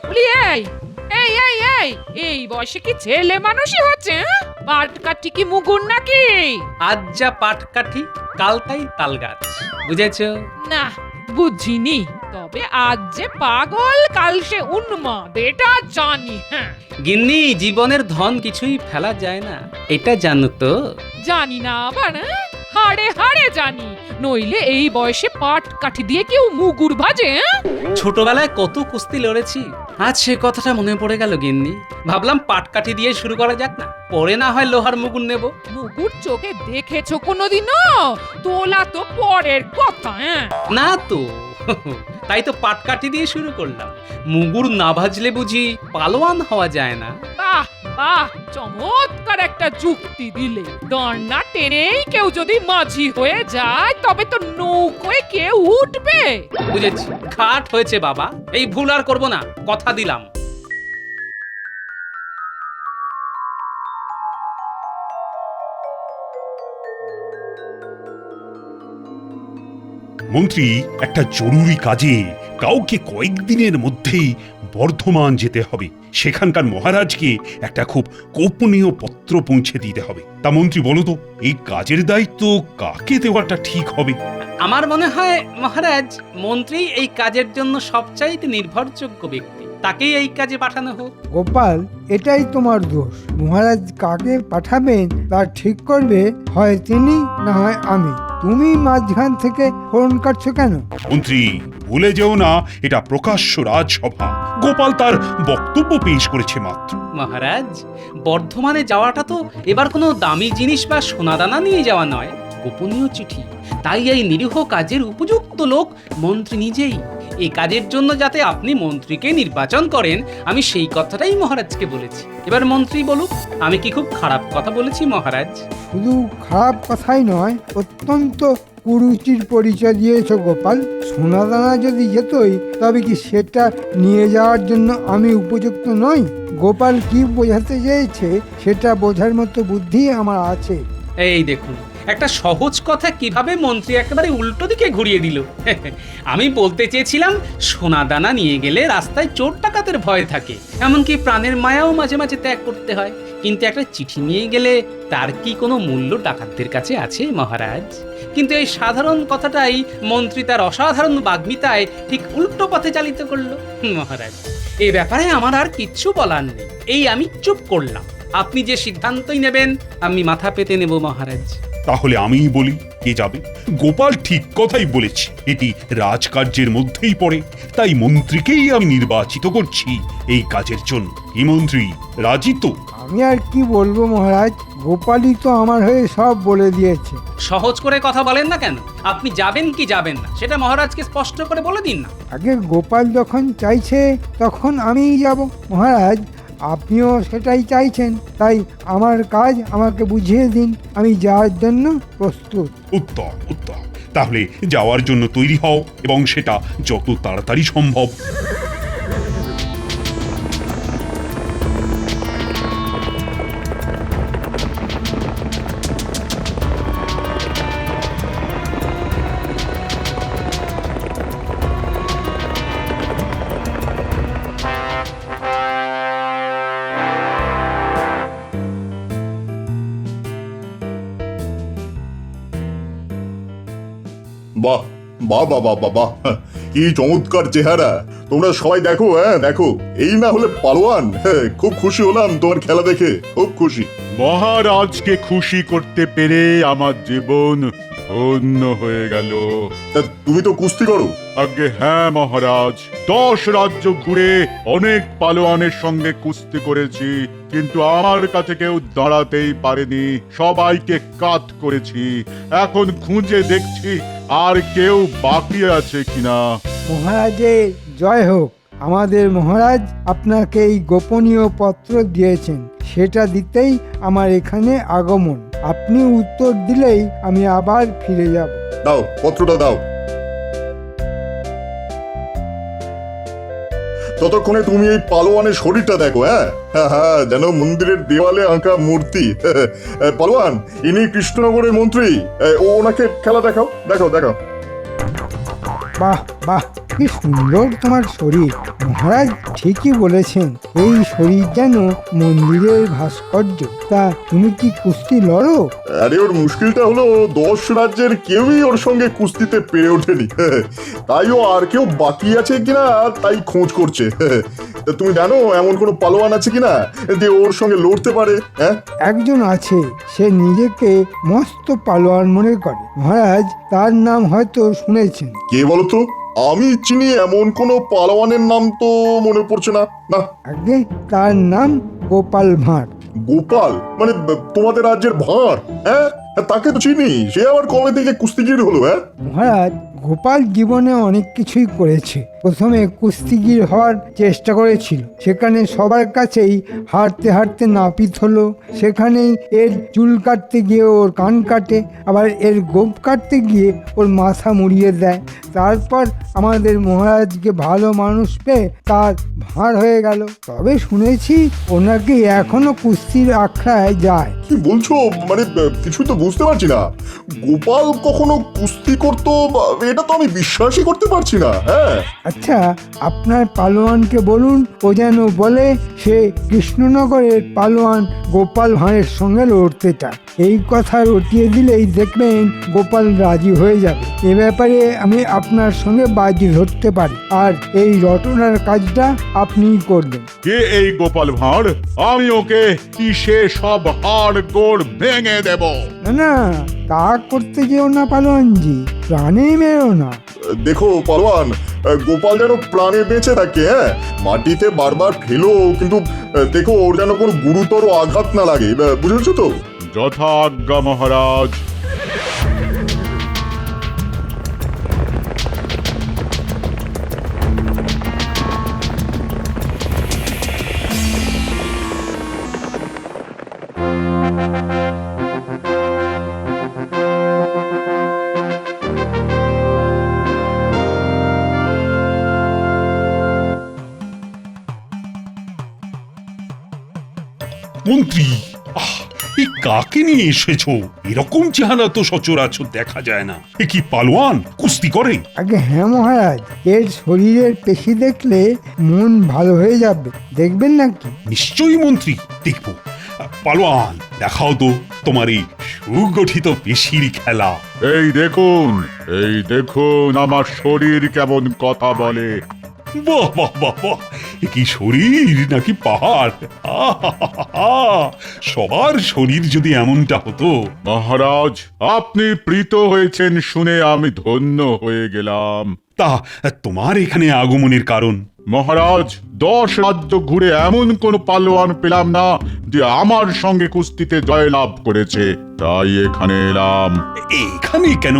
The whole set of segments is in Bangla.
বলি এই বয়সে কি ছেলে মানুষই হচ্ছে? পাট কাঠি কি মুগুর নাকি? আজ যা পাট কাঠি, কাল তাই তাল গাছ, বুঝেছো? না, বুঝিনি। তবে আজ যে পাগল, কাল সে উন্মাদ, এটা জানি। হ্যাঁ, গিন্নি, জীবনের ধন কিছুই ফেলা যায় না, এটা জানো তো? জানি না আবার, হাড়ে হাড়ে জানি। নইলে এই বয়সে পাট কাঠি দিয়ে কেউ মুগুর ভাজে? ছোটবেলায় কত কুস্তি লড়েছি, আজ সে কথাটা মনে পড়ে গেল গিন্নি। ভাবলাম পাট কাঠি দিয়ে শুরু করা যাক না, পরে না হয় লোহার মুগুর নেব। মুগুর চোখে দেখেছো কোনোদিনও? তোলা তো পরের কথা। না তো, তাই তো পাট কাঠি দিয়ে শুরু করলাম। মুগুর না ভাজলে বুঝি পালোয়ান হওয়া যায় না? বাহ বাহ, চমৎকার একটা যুক্তি দিলে। দড়না টেনেই কেউ যদি মাঝি হয়ে যায়, তবে তো নৌকোয় কেউ উঠবে। বুঝেছি, খাট হয়েছে বাবা, এই ভুল আর করবো না, কথা দিলাম। মন্ত্রী, একটা জরুরি কাজে কাউকে কয়েকদিনের মধ্যেই বর্ধমান যেতে হবে। সেখানকার মহারাজকে একটা খুব গোপনীয় পত্র পৌঁছে দিতে হবে। তা মন্ত্রী, বলো তো, এই কাজের দায়িত্ব কাকে দেওয়াটা ঠিক হবে? আমার মনে হয় মহারাজ, মন্ত্রী এই কাজের জন্য সবচাইতে নির্ভরযোগ্য ব্যক্তি, তাকেই এই কাজে পাঠানো হোক। গোপাল, এটাই তোমার দোষ। মহারাজ কাকে পাঠাবেন তা ঠিক করবে হয় তিনি, না হয় আমি। তুমি মাঝখান থেকে ফোন কাটছো কেন? মন্ত্রী, ভুলে যেও না, এটা প্রকাশ্য রাজসভা। গোপাল তার বক্তব্য পেশ করেছে মাত্র। মহারাজ, বর্ধমানে যাওয়াটা তো এবার কোনো দামি জিনিস বা সোনাদানা নিয়ে যাওয়া নয়, গোপনীয় চিঠি। তাই এই নিরীহ কাজের উপযুক্ত লোক মন্ত্রী নিজেই। এই কাজের জন্য যাতে আপনি মন্ত্রীকে নির্বাচন করেন, আমি সেই কথাটাই মহারাজকে বলেছি। এবার মন্ত্রী বলুক, আমি কি খুব খারাপ কথা বলেছি মহারাজ? শুধু খারাপ কথাই নয়, অত্যন্ত কুরুচির পরিচয় দিয়েছো গোপাল। সোনাদানা যদি যেতই, তবে কি সেটা নিয়ে যাওয়ার জন্য আমি উপযুক্ত নই? গোপাল কি বোঝাতে চেয়েছে সেটা বোঝার মতো বুদ্ধি আমার আছে। এই দেখুন, একটা সহজ কথা কিভাবে মন্ত্রী একেবারে উল্টো দিকে ঘুরিয়ে দিল। আমি বলতে চেয়েছিলাম, সোনাদানা নিয়ে গেলে রাস্তায় চোর ডাকাতের ভয় থাকে, এমনকি প্রাণের মায়াও মাঝে মাঝে ত্যাগ করতে হয়। কিন্তু একটা চিঠি নিয়ে গেলে তার কি কোনো মূল্য ডাকাতদের কাছে আছে মহারাজ? কিন্তু এই সাধারণ কথাটাই মন্ত্রী তার অসাধারণ বাগ্মিতায় ঠিক উল্টো পথে চালিত করলো। মহারাজ, এই ব্যাপারে আমার আর কিচ্ছু বলার নেই, এই আমি চুপ করলাম। আপনি যে সিদ্ধান্তই নেবেন আমি মাথা পেতে নেব মহারাজ। তাহলে আমিই বলি, কে যাবে? গোপাল ঠিক কথাই বলেছে, এটি রাজকার্যের মধ্যেই পড়ে। তাই মন্ত্রীকেই আমি নির্বাচিত করছি এই কাজের জন্য। কি মন্ত্রী, রাজি তো? আমি আর কি বলবো মহারাজ, গোপালই তো আমার হয়ে সব বলে দিয়েছে। সহজ করে কথা বলেন না কেন? আপনি যাবেন কি যাবেন না সেটা মহারাজকে স্পষ্ট করে বলে দিন না। আগে গোপাল যখন চাইছে তখন আমিই যাব। মহারাজ, আপনিও সেটাই চাইছেন, তাই আমার কাজ আমাকে বুঝিয়ে দিন, আমি যাওয়ার জন্য প্রস্তুত। উত্তম উত্তম, তাহলে যাওয়ার জন্য তৈরি হও, এবং সেটা যত তাড়াতাড়ি সম্ভব। বাহ বাহ বাহ বাহ বাহ বাহ, কি চমৎকার চেহারা! তোমরা সবাই দেখো, দেখো, এই না হলে পালোয়ান। খুব খুশি হলাম তোমার খেলা দেখে, খুব খুশি। মহারাজকে খুশি করতে পেরে আমার জীবন ধন্য হয়ে গেল। তা তুমি তো কুস্তি করো। আগে হ্যাঁ মহারাজ, 10 রাজ্য ঘুরে অনেক পালোয়ানের সঙ্গে কুস্তি করেছি, কিন্তু আমার কাছে কেউ দাঁড়াতেই পারেনি, সবাইকে কাট করেছি। এখন খুঁজে দেখছি আর কেউ বাকি আছে কিনা। মহারাজের জয় হোক। আমাদের মহারাজ আপনাকে এই গোপনীয় পত্র দিয়েছেন, সেটা দিতেই আমার এখানে আগমন। আপনি উত্তর দিলেই আমি আবার ফিরে যাব। দাও, পত্রটা দাও। ততক্ষণে তুমি এই পালোয়ানের শরীরটা দেখো। হ্যাঁ হ্যাঁ হ্যাঁ, যেন মন্দিরের দেওয়ালে আঁকা মূর্তি। পালোয়ান, ইনি কৃষ্ণনগরের মন্ত্রী। ওনাকে খেলা দেখাও, দেখাও দেখাও। বাহ বাহ, কি সুন্দর তোমার শরীর। মহারাজ ঠিকই বলেছেন, এই শরীর যেন মন্দিরের ভাস্কর্য। তা তুমি কি কুস্তি লড়ো? আরে ওর মুশকিলটা হলো 10 রাজ্যের কেউই ওর সঙ্গে কুস্তিতে পেরে ওঠেনি। তাই ও আর কেউ বাকি আছে কিনা তাই খোঁজ করছে। তা তুমি জানো এমন কোনো পালোয়ান আছে কিনা যে ওর সঙ্গে লড়তে পারে? হ্যাঁ, একজন আছে, সে নিজেকে মস্ত পালোয়ান মনে করে। মহারাজ, তার নাম হয়তো শুনেছেন। কে বলো তো? আমি চিনি এমন কোনো পালোয়ানের নাম তো মনে পড়ছে না। না, আগে তার নাম গোপাল ভাঁড়। গোপাল মানে তোমাদের রাজ্যের ভাঁড়? হ্যাঁ, তাকে তো চিনি। সে আবার কবে থেকে কুস্তিগির হলো? হ্যাঁ, মহারাজ, গোপাল জীবনে অনেক কিছুই করেছে। প্রথমে কুস্তিগির হওয়ার চেষ্টা করেছিল, সেখানে সবার কাছেই হারতে হারতে নাপিত হলো। সেখানেই এর চুল কাটতে গিয়ে ওর কান কাটে, আবার এর গোপ কাটতে গিয়ে ওর মাথা মুড়িয়ে দেয়। তারপর আমাদের মহারাজকে ভালো মানুষ পেয়ে তার ভাঁড় হয়ে গেল। তবে শুনেছি ওনাকে এখনো কুস্তির আখড়ায় যায়। কি বলছো? মানে কিছু তো বুঝতে পারছি না। গোপাল কখনো কুস্তি করতো এটা তো আমি বিশ্বাসই করতে পারছি না। হ্যাঁ, আচ্ছা, আপনার পালোয়ানকে বলুন ও যেন বলে সে কৃষ্ণনগরের পালোয়ান গোপাল ভাঁড়ের সঙ্গে লড়তে চায়। এই কথা রটিয়ে দিলেই দেখবেন গোপাল রাজি হয়ে যাবে। এ ব্যাপারে আমি আপনার সঙ্গে বাজি ধরতে পারি, আর এই রটনার কাজটা আপনিই করবেন। কে এই গোপাল ভাঁড়? আমি ওকে কিসে সব হাড় গোড় ভেঙে দেব। না না, তা করতে যেও না পালোয়ানজি, প্রাণেই মেরো না। দেখো পালোয়ান, গোপাল যেন প্রাণে বেঁচে থাকে। হ্যাঁ, মাটিতে বারবার ফেলো, কিন্তু দেখো ওর যেন কোনো গুরুতর আঘাত না লাগে। বুঝেছো তো? যথা আজ্ঞা মহারাজ। মন্ত্রী, এই কাকে নিয়ে এসেছো? এরকম চেহারা তো সচরাচর দেখা যায় না। এ কি পালোয়ান? কুস্তি করে? আগে হ্যাঁ মহারাজ, এর শরীরের পেশি দেখলে মন ভালো হয়ে যাবে, দেখবেন নাকি? নিশ্চয়ই মন্ত্রী, দেখব। পালোয়ান, দেখাও তো তোমার এই সুগঠিত পেশির খেলা। এই দেখুন আমার শরীর কেমন কথা বলে। বাহ বাহ বাহ বাহ, এ কি শরীর নাকি পাহাড়! আহাহাহা, সবার শরীর যদি এমনটা হতো। মহারাজ, আপনি প্রীত হয়েছেন শুনে আমি ধন্য হয়ে গেলাম। তা তোমার এখানে আগমনের কারণ? মহারাজ, 10 রাজ্য ঘুরে এমন কোন পালোয়ান পেলাম না যে আমার সঙ্গে কুস্তিতে জয়লাভ করেছে, তাই এখানে এলাম। এখানে কেন?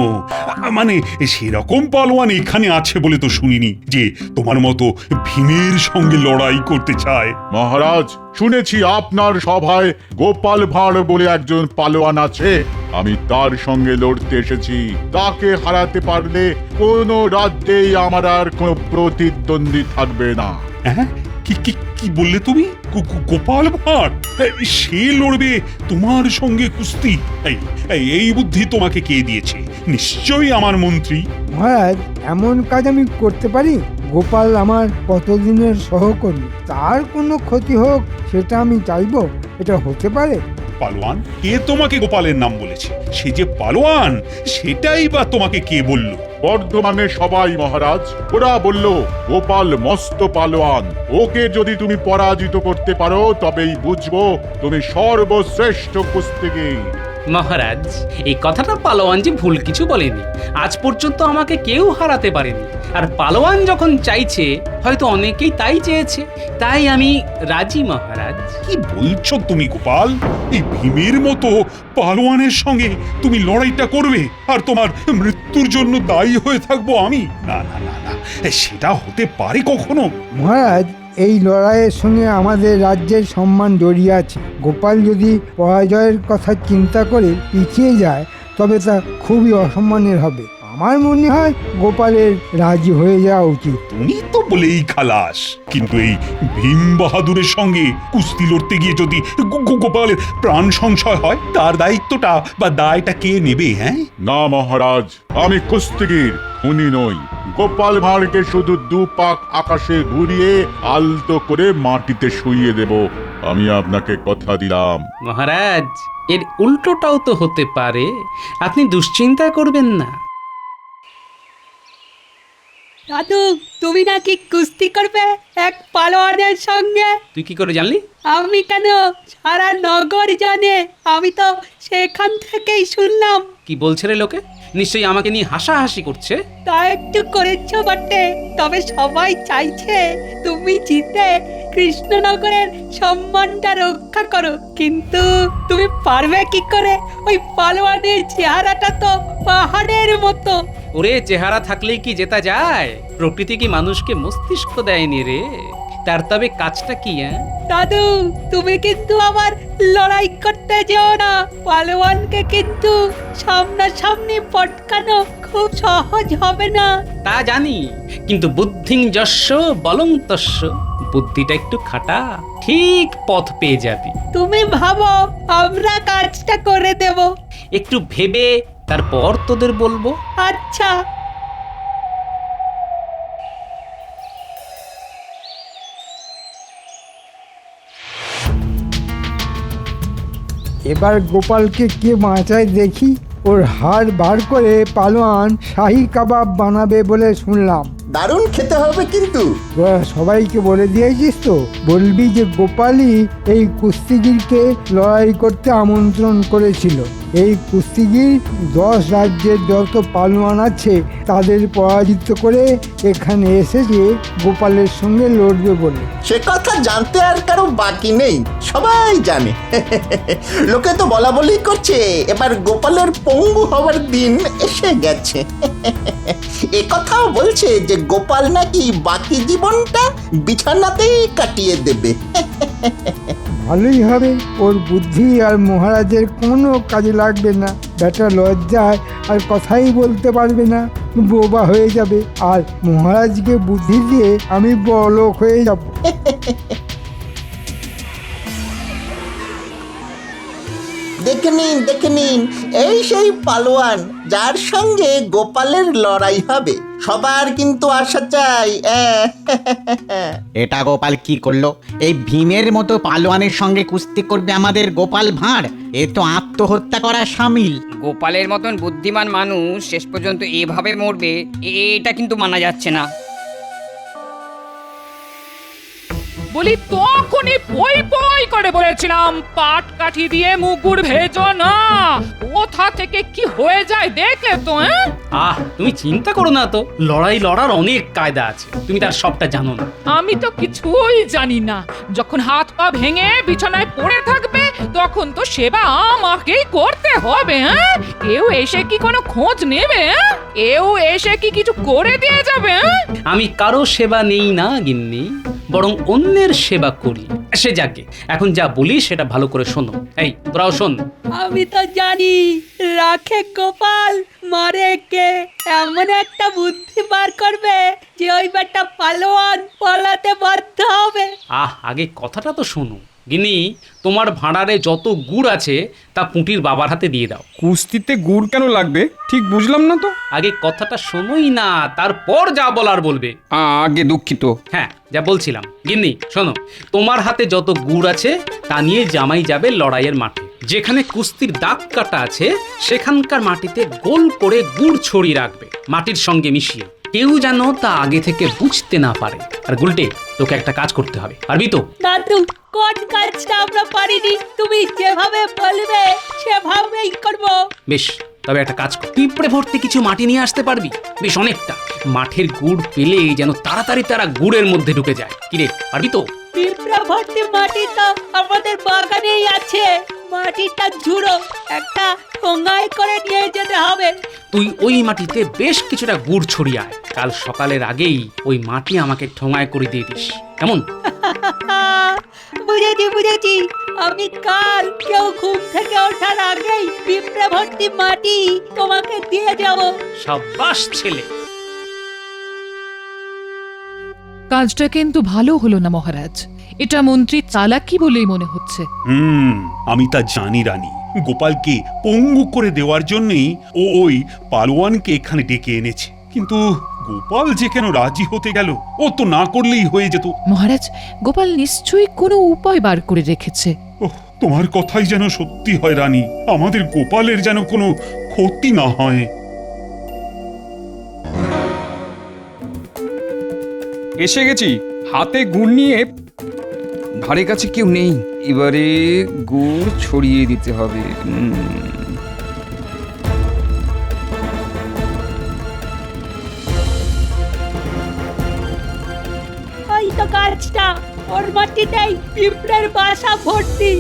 মানে সেরকম পালোয়ান এখানে আছে বলে তো শুনিনি যে তোমার মতো ভীমের সঙ্গে লড়াই করতে চায়। মহারাজ, শুনেছি আপনার সভায় গোপাল ভাঁড় বলে একজন পালোয়ান আছে। আমি তার সঙ্গে লড়তে এসেছি। তাকে হারাতে পারলে কোনো রাজ্যেই আমার আর কোনো প্রতিদ্বন্দ্বী থাকবে না। হ্যাঁ, কি কি কি বললে তুমি? গোপাল ভাঁড় সে লড়বে তোমার সঙ্গে কুস্তি? এই বুদ্ধি তোমাকে কে দিয়েছে? নিশ্চয়ই আমার মন্ত্রী। মহারাজ, এমন কাজ আমি করতে পারি? গোপাল আমার কতদিনের সহকর্মী, তার কোনো ক্ষতি হোক সেটা আমি চাইবো? এটা হতে পারে? পালোয়ান, কে তোমাকে গোপালের নাম বলেছে? সে যে পালোয়ান সেটাই বা তোমাকে কে বলল? বর্ধমানে সবাই মহারাজ, ওরা বলল গোপাল মস্ত পালোয়ান। ওকে যদি তুমি পরাজিত করতে পারো তবেই বুঝবো তুমি সর্বশ্রেষ্ঠ কুস্তিগীর। মহারাজ, এই কথাটা পালোয়ান যে ভুল কিছু বলেনি। আজ পর্যন্ত আমাকে কেউ হারাতে পারেনি। আর পালোয়ান যখন চাইছে, হয়তো অনেকেই তাই চেয়েছে, তাই আমি রাজি মহারাজ। কি বলছো তুমি গোপাল? এই ভীমের মতো পালোয়ানের সঙ্গে তুমি লড়াইটা করবে আর তোমার মৃত্যুর জন্য দায়ী হয়ে থাকবো আমি? না না না না, সেটা হতে পারে কখনো? মহারাজ, এই লড়াইয়ের সঙ্গে আমাদের রাজ্যের সম্মান জড়িয়ে আছে। গোপাল যদি পরাজয়ের কথা চিন্তা করে পিছিয়ে যায় তবে তা খুবই অসম্মানের হবে। আমার মনে হয় গোপালের রাজি হয়ে যাওয়া উচিত। তুমি তো বলেই খালাস, কিন্তু এই ভীম বাহাদুরের সঙ্গে কুস্তি লড়তে গিয়ে যদি গোপালের প্রাণ সংশয় হয়, তার দায়িত্বটা বা দায়টা কে নেবে? হ্যাঁ, না মহারাজ, আমি কুস্তিগীর, খুনি নই। গোপাল ভাঁড়কে শুধু দু পাক আকাশে ঘুরিয়ে আলতো করে মাটিতে শুইয়ে দেব, আমি আপনাকে কথা দিলাম। মহারাজ, এর উল্টোটাও তো হতে পারে, আপনি দুশ্চিন্তা করবেন না। দাদু, তুমি নাকি কুস্তি করবে এক পালোয়ানের সঙ্গে? তুই কি করে জানলি? আমি কেন, সারা নগর জানে, আমি তো সেখান থেকেই শুনলাম। কি বলছে রে লোকে? নিশ্চয়ই আমাকে নিয়ে হাসাহাসি করছে। তা একটু করেছো বটে, তবে সবাই চাইছে তুমি জিতে কৃষ্ণনগরের সম্মানটা রক্ষা করো। কিন্তু তুমি পারবে কি করে? ওই পালোয়ানের চেহারাটা তো পাহাড়ের মতো। ওরে, চেহারা থাকলেই কি জেতা যায়? প্রকৃতি কি মানুষকে মস্তিষ্ক দেয়নি রে? তার তবে কাজটা কি? দাদু, তুমি কিন্তু আবার লড়াই করতে যেও না। পালোয়ানকে কিন্তু সামনাসামনি পটকানো খুব সহজ হবে না। তা জানি, কিন্তু বুদ্ধিং যস্য বলং তস্য, বুদ্ধিটা একটু খাটা, ঠিক পথ পেয়ে যাবি। তুমি ভাবো আমরা কাজটা করে দেব। একটু ভেবে তারপর তোদের বলবো। আচ্ছা। এবার গোপালকে কে বাঁচায় দেখি। ওর হাড় বার করে পালোয়ান শাহী কাবাব বানাবে বলে শুনলাম। দারুণ খেতে হবে কিন্তু। তোরা সবাইকে বলে দিয়েছিস তো? বলবি যে গোপালই এই কুস্তিগিরকে লড়াই করতে আমন্ত্রণ করেছিল। এই কুস্তিগির 10 রাজ্যের যত পালোয়ান আছে তাদের পরাজিত করে এখানে এসেছে গোপালের সঙ্গে লড়বে বলে। সে কথা জানতে আর কারো বাকি নেই, সবাই জানে। লোকে তো বলা বলি করছে এবার গোপালের পঙ্গু হওয়ার দিন এসে গেছে। এ কথাও বলছে যে গোপাল নাকি বাকি জীবনটা বিছানাতেই কাটিয়ে দেবে। ভালোই হবে, ওর বুদ্ধি আর মহারাজের কোনো কাজে লাগবে না। বেটা লজ্জায় আর কথাই বলতে পারবে না, বোবা হয়ে যাবে। আর মহারাজকে বুদ্ধি দিয়ে আমি বড়লোক হয়ে যাব। দেখে নিন, এই সেই পালোয়ান যার সঙ্গে গোপালের লড়াই হবে। সবার কিন্তু আশা চাই। এটা গোপাল কি করলো? এই ভীমের মতো পালোয়ানের সঙ্গে কুস্তি করবে আমাদের গোপাল ভাঁড়? এ তো আত্মহত্যা করা সামিল। গোপালের মতন বুদ্ধিমান মানুষ শেষ পর্যন্ত এভাবে মরবে, এটা কিন্তু মানা যাচ্ছে না। বলি তখনই পই পই করে বলেছিলাম পাট কাঠি দিয়ে মুগুর ভেজো না। কোথা থেকে কি হয়ে যায় দেখলে তো? তুমি চিন্তা করো না তো, লড়াই লড়ার অনেক কায়দা আছে, তুমি তার সবটা জানো না। আমি তো কিছুই জানি না। যখন হাত পা ভেঙে বিছানায় পড়ে থাকবে তখন তো সেবা আমাকেই করতে হবে। কেউ এসে কি কোনো খোঁজ নেবে? কেউ এসে কি কিছু করে দিয়ে যাবে? আমি কারো সেবা নেই না গিন্নি, বরং অন্যের সেবা করি। সে যাকে, এখন যা বলি সেটা ভালো করে শোনো। এই তোরাও শোন। আমি তো জানি রাখে গোপাল, মারে কে। এমন একটা বুদ্ধি বার করবে যে ওই বেটা পালোয়ান পালাতে বাধ্য হবে। আগে কথাটা তো শোনো। গিন্নি, তোমার ভাঁড়ারে যত গুড় আছে তা পুঁটির বাবার হাতে দিয়ে দাও। কুস্তিতে গুড় কেন লাগবে? ঠিক বুঝলাম না তো। আগে কথাটা শোনোই না, তারপর যা বলার বলবে। আগে দুঃখিত। হ্যাঁ, যা বলছিলাম। গিন্নি শোনো, তোমার হাতে যত গুড় আছে তা নিয়ে জামাই যাবে লড়াইয়ের মাঠে। যেখানে কুস্তির দাগ কাটা আছে সেখানকার মাটিতে গোল করে গুড় ছড়িয়ে রাখবে, মাটির সঙ্গে মিশিয়ে। কেউ যেন তা আগে থেকে বুঝতে না পারে। আর গুলটে, তোকে একটা কাজ করতে হবে, পারবি তো? দাদু, কোন কাজটা আমরা পারিনি? তুমি যেভাবে বলবে সেভাবেই করব। বেশ, তবে একটা কাজ কর, পিঁপড়ে ভর্তি কিছু মাটি নিয়ে আসতে পারবি? বেশ অনেকটা। মাঠের গুড় পেলে যেন তাড়াতাড়ি তারা গুড়ের মধ্যে ঢুকে যায়। কিরে, পারবি তো? পিঁপড়া ভর্তি মাটি তো আমাদের বাগানেই আছে। মাটিটা ঝুড়ো, একটা ঠোঙায় করে নিয়ে যেতে হবে। তুই ওই মাটিতে বেশ কিছুটা গুড় ছড়িয়ে আয়। কাল সকালের আগেই ওই মাটি আমাকে ঠোঙায় করে দিয়ে দিস, কেমন? বুঝেছি। আমি কাল কেউ ঘুম থেকে ওঠার আগেই পিঁপড়ে ভর্তি মাটি তোমাকে দিয়ে যাব। সাব্বাস ছেলে। কাজটা কিন্তু ভালো হলো না মহারাজ, এটা মন্ত্রী চালাকি বলেই মনে হচ্ছে। আমি তা জানি রানী। গোপালকে পঙ্গু করে দেওয়ার জন্যই ও ওই পালোয়ানকে এখানে ডেকে এনেছে। কিন্তু গোপাল যে কেন রাজি হতে গেল? ও তো না করলেই হয়ে যেত। মহারাজ, গোপাল নিশ্চয়ই কোনো উপায় বার করে রেখেছে। ওহ, তোমার কথাই যেন সত্যি হয় রানী। আমাদের গোপালের যেন কোনো ক্ষতি না হয়। এসে গেছি, হাতে গুড় নিয়ে। ধারে কাছে কেউ নেই, এবারে গুড় ছড়িয়ে দিতে হবে। ওই তো গাছটা, ওর মাটিতেই পিঁপড়ের বাসা ভর্তি।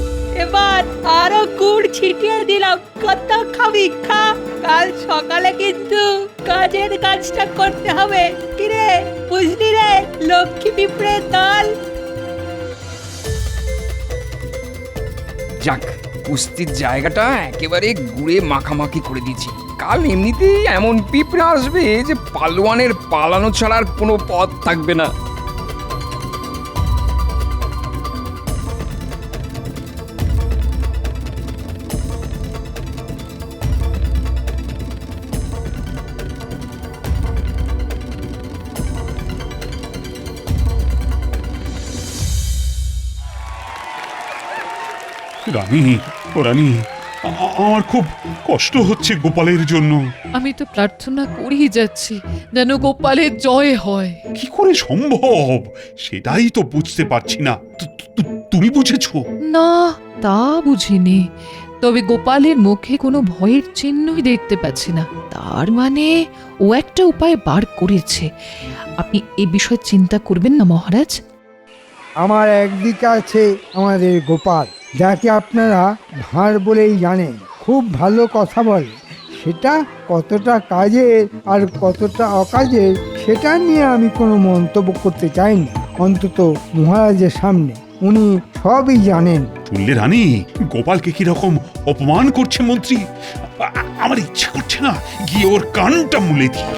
এবার আরো গুড় ছিটিয়ে দিলাম, কত খাবি খা। কাল সকালে কিন্তু কাজের কাজটা করতে হবে। কিরে, বুঝলি রে লক্ষ্মী পিঁপড়ের দল? যাক, কুস্তির জায়গাটা একেবারে গুড়ে মাখামাখি করে দিয়েছি। কাল এমনিতেই এমন পিঁপড়ে আসবে যে পালোয়ানের পালানো ছাড়ার কোনো পথ থাকবে না। রানী, ও রানী, আমার খুব কষ্ট হচ্ছে গোপালের জন্য। আমি তো প্রার্থনা করেই যাচ্ছি যেন গোপালের জয় হয়। কি করে সম্ভব সেটাই তো বুঝতে পারছি না। তুমি বুঝেছো? না, তা বুঝিনি। তবে গোপালের মুখে কোনো ভয়ের চিহ্নই দেখতে পাচ্ছি না। তার মানে ও একটা উপায় বার করেছে। আপনি এ বিষয়ে চিন্তা করবেন না মহারাজ। আমার একদিকে আছে আমাদের গোপাল, যাকে আপনারা ভাঁড় বলেই জানেন। খুব ভালো কথা বলে। সেটা কতটা কাজের আর কতটা অকাজের সেটা নিয়ে আমি কোনো মন্তব্য করতে চাই না, অন্তত মহারাজের সামনে। উনি সবই জানেন। শুনলে রানী, গোপালকে কিরকম অপমান করছে মন্ত্রী। আমার ইচ্ছে করছে না গিয়ে ওর কানটা মুলে দিই।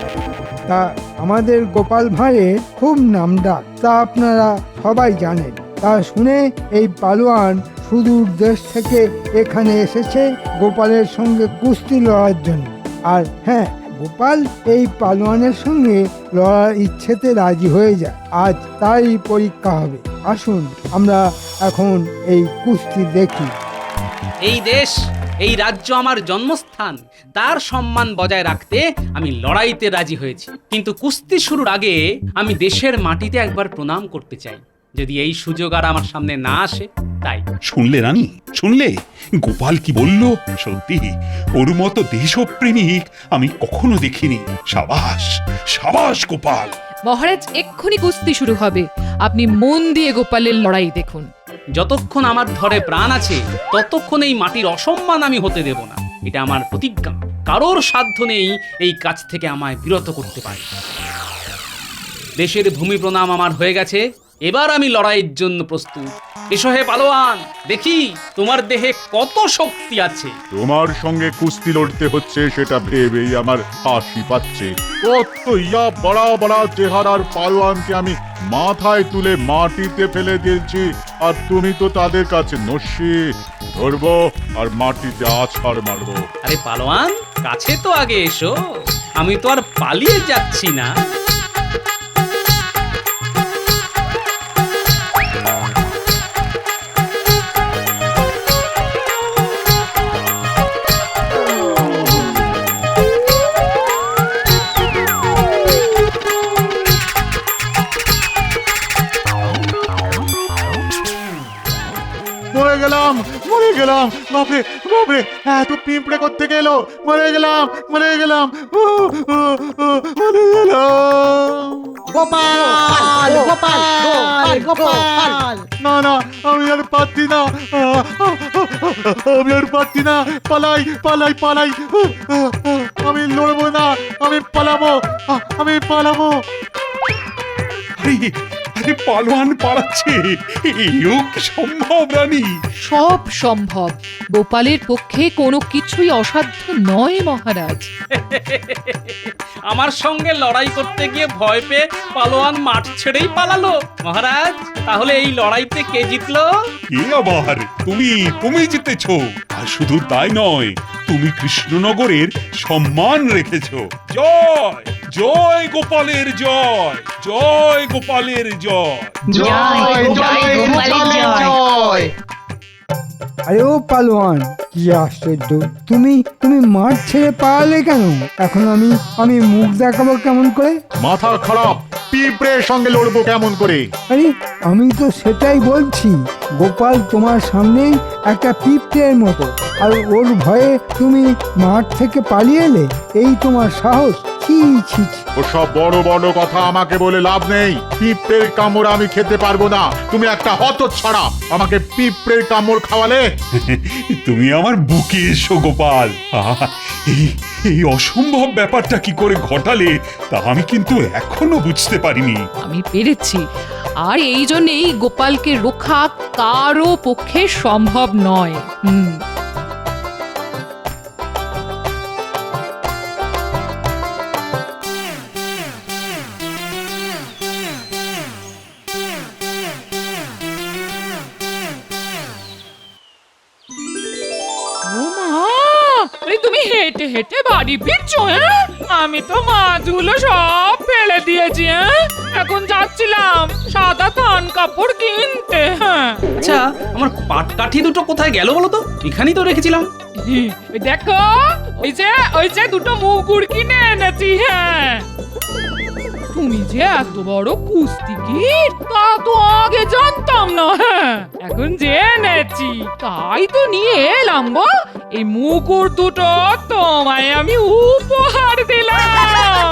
তা আমাদের গোপাল ভাঁড়ের খুব নামডাক, তা আপনারা সবাই জানেন। তা শুনে এই পালোয়ান সুদূর দেশ থেকে এখানে এসেছে গোপালের সঙ্গে কুস্তি লড়ার জন্য। আর হ্যাঁ, গোপাল এই পালোয়ানের সঙ্গে লড়ার ইচ্ছেতে রাজি হয়ে যায়। আজ তারই পরীক্ষা হবে। আসুন আমরা এখন এই কুস্তি দেখি। এই দেশ, এই রাজ্য আমার জন্মস্থান, তার সম্মান বজায় রাখতে আমি লড়াইতে রাজি হয়েছি। কিন্তু কুস্তি শুরুর আগে আমি দেশের মাটিতে একবার প্রণাম করতে চাই, যদি এই সুযোগ আর আমার সামনে না আসে। তাই শুনলে রানী, শুনলে গোপাল কি বলল? সত্যি ওর মতো দেশপ্রেমিক আমি কখনো দেখিনি। সাবাস, সাবাস গোপাল। মহারাজ, এক্ষুনি কুস্তি শুরু হবে। আপনি মন দিয়ে গোপালের লড়াই দেখুন। যতক্ষণ আমার ধরে প্রাণ আছে ততক্ষণ এই মাটির অসম্মান আমি হতে দেব না। এটা আমার প্রতিজ্ঞা। কারোর সাধ্য নেই এই কাজ থেকে আমায় বিরত করতে পারে। দেশের ভূমি প্রণাম আমার হয়ে গেছে, এবার আমি লড়াইয়ের জন্য প্রস্তুত। এসো হে পালোয়ান, দেখি তোমার দেহে কত শক্তি আছে। তোমার সঙ্গে কুস্তি লড়তে হচ্ছে সেটা ভেবেই আমার হাসি পাচ্ছে। কত ইয়া বড়া বড়া চেহারার পালোয়ানকে আমি মাথায় তুলে মাটিতে ফেলে দিয়েছি, আর তুমি তো তাদের কাছে নস্যি। ধরবো আর মাটিতে আছাড় মারবো। আরে পালোয়ান, কাছে তো আগে এসো, আমি তো আর পালিয়ে যাচ্ছি না। মরে গেলাম, মরে গেলাম, বাপরে বাপরে, এত পিঁপড়ে করতে গেল। মরে গেলাম, মরে গেলাম, মরে গেলাম। গোপাল, গোপাল, গোপাল। না না, আমি আর পারছি না, আমি আর পারছি না। পালাই পালাই পালাই, আমি লড়বো না, আমি পালাবো, আমি পালাবো। আরে আরে পালোয়ান পালাচ্ছে, এও কি সম্ভব রানী? সব সম্ভব। গোপালের পক্ষে কোনো কিছুই অসাধ্য নয় মহারাজ। আমার সঙ্গে লড়াই করতে গিয়ে ভয় পেয়ে পালোয়ান মাঠ ছেড়েই পালালো। মহারাজ, তাহলে এই লড়াইতে কে জিতলো? কে আবার? তুমি জিতেছো। আর শুধু তাই নয়, তুমি কৃষ্ণনগরের সম্মান রেখেছো। জয় জয় গোপালের জয়, জয় গোপালের জয়। আরে ও পালোয়ান, কি আশ্চর্য! তুমি মাঠ ছেড়ে পালালে কেন? এখন আমি মুখ দেখাবো কেমন করে? মাথা খারাপ, পিঁপড়ের সঙ্গে লড়বো কেমন করে? আরে আমি তো সেটাই বলছি। গোপাল তোমার সামনেই একটা পিঁপড়ের মতো, আর ওর ভয়ে তুমি মাঠ থেকে পালিয়ে এলে, এই তোমার সাহস! ছি ছি ছি। ওসব বড় বড় কথা আমাকে বলে লাভ নেই। পিঁপড়ের কামড় আমি খেতে পারবো না। তুমি একটা হতচ্ছাড়া, আমাকে পিঁপড়ের কামড় খাওয়ালে। তুমি আমার বুকে এসো গোপাল। এই অসম্ভব ব্যাপারটা কি করে ঘটালে তা আমি কিন্তু এখনো বুঝতে পারিনি। আমি পেরেছি, আর এই জন্যেই গোপালকে রক্ষা কারো পক্ষে সম্ভব নয়। তুমি হেঁটে হেঁটে বাড়ি ফিরছো? হ্যাঁ, আমি তো মাছগুলো সব ফেলে দিয়েছি। হ্যাঁ, এখন যাচ্ছিলাম সাদা থান কাপড় কিনতে। হ্যাঁ, আচ্ছা, আমার পাটকাঠি দুটো কোথায় গেল বলো তো? এখানেই তো রেখেছিলাম। ওই দেখো, ওই যে দুটো মুগুর কিনে এনেছি। হ্যাঁ, তুমি যে এত বড় কুস্তিগীর তা তো আগে জানতাম না। হ্যাঁ, এখন জেনেছি, তাই তো নিয়ে এলাম গো। এই মুকুর দুটো তোমায় আমি উপহার দিলাম।